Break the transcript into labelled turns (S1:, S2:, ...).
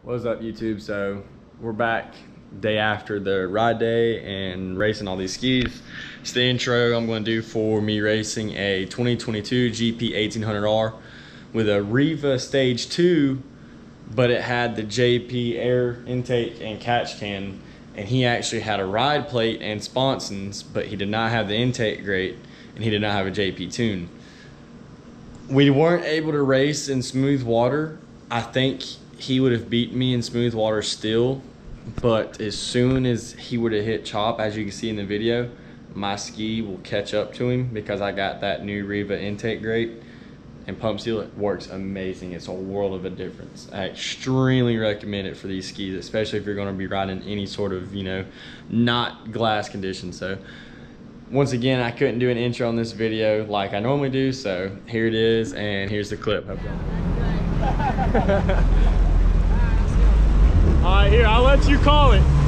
S1: What's up, YouTube? So we're back day after the ride day and racing all these skis. It's the intro I'm going to do for me racing a 2022 GP1800r with a Riva Stage 2, but it had the JP air intake and catch can, and he actually had a ride plate and sponsons, but he did not have the intake grate and he did not have a JP tune. We weren't able to race in smooth water. I think he would have beaten me in smooth water still, but as soon as he would have hit chop, as you can see in the video, my ski will catch up to him because I got that new Riva intake grate and pump seal. It works amazing. It's a world of a difference. I extremely recommend it for these skis, especially if you're going to be riding any sort of, not glass conditions. So once again, I couldn't do an intro on this video like I normally do, so here it is, and here's the clip. All right, here, I'll let you call it.